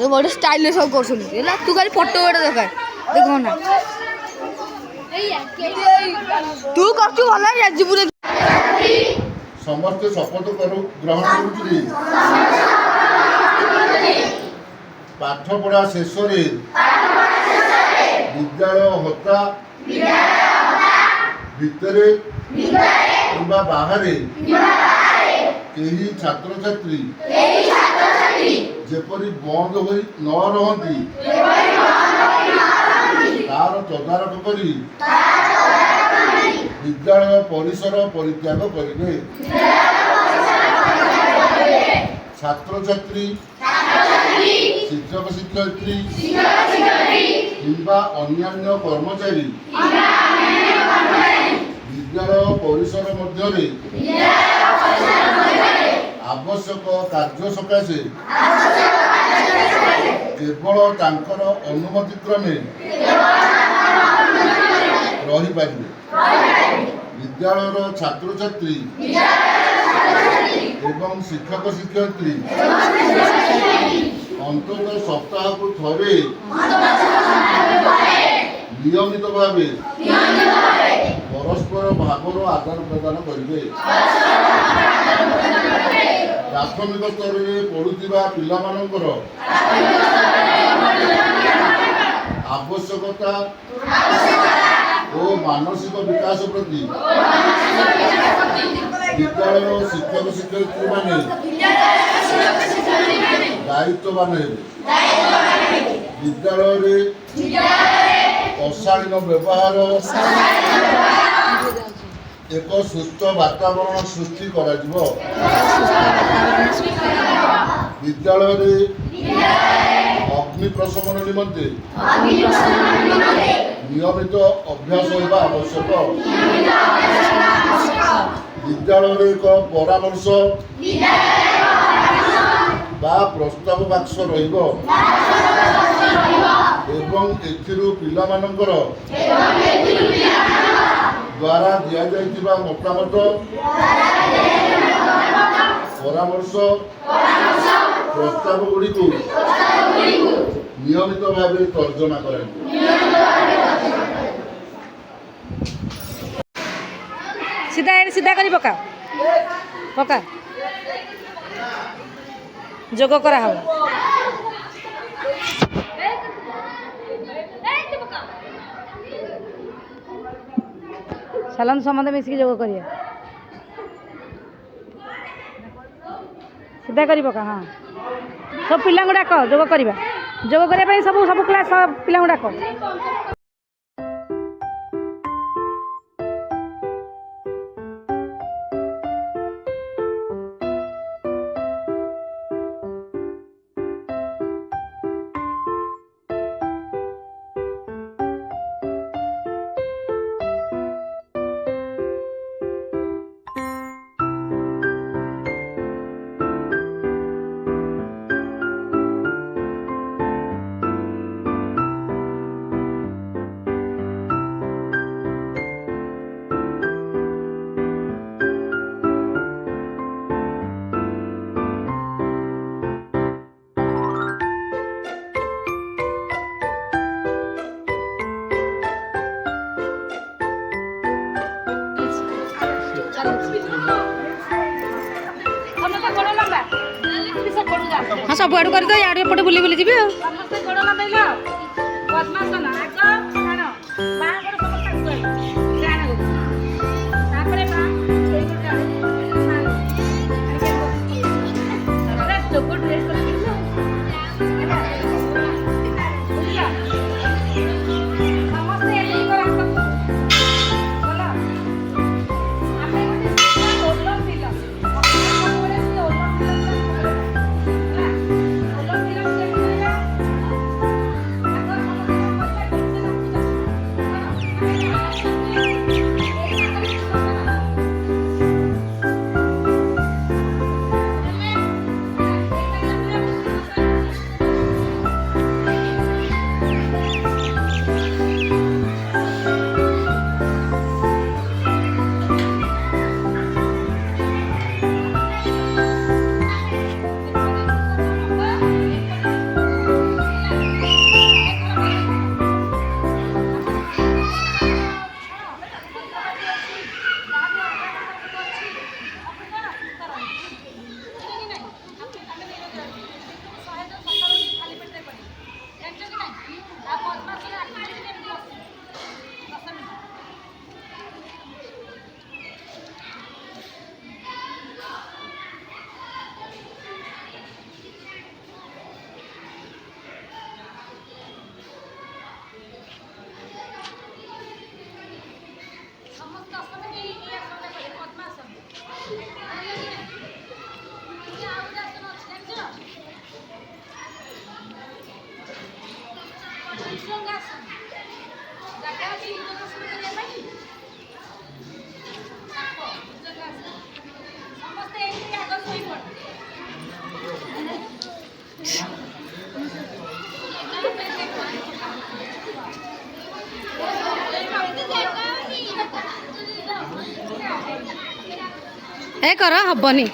बड़े स्टाइल सब कर तू खाली फटो गोटे देख देख ना तू कर भल समस्त शपथ ग्रहण करुँ पाठपढ़ा शेष विद्यालय हता भितर बाहर कहीं छात्र छात्री जेपरी बंद हो न रही तार तदारख कर विद्यालय परिसर परित्याग करेंगे। छात्र छात्री शिक्षक शिक्षयित्री किंबा अन्यान्य कर्मचारी विद्यालय परिसर मध्य आवश्यक कार्य सकाशे केवल तांकर अनुमति क्रमे रही पारिबे। विद्यालय छात्र छात्री एवं शिक्षक शिक्षयित्री अंततः सप्ताह को थरे नियमित भाव परस्पर भावर आदान प्रदान करेंगे। प्राथमिक स्तर में पढ़ुवा पिलामानंकर आवश्यकता और मानसिक विकास प्रति विद्यालय शिक्षक शिक्षयित्री माने दायित्ववान हेबे। विद्यालय अशालीन व्यवहार एक सुस्थ वातावरण सृष्टि करा जिवो। विद्यालय अग्नि प्रशमन निमंते नियमित अभ्यास होगा आवश्यक। विद्यालय एक परामर्श बा प्रस्ताव बाक्स रहिबो एवं एथिरु पिलामानंकर द्वारा दिया जाइतिबा मतामत परामर्श प्रस्ताव गुड़ी को नियमित भाव तर्जमा करें। सीधा सीधा करी पका पका जोग करा हो चलन समझे मिसिक जोग करिए सीधा करी पका। हाँ सब पिला डाक जोग करवा जोग करने सब सब क्लास पिला डाक। हाँ सब आड़ कर यार एपटे बुली बुली जी ଏ କର ହବନି।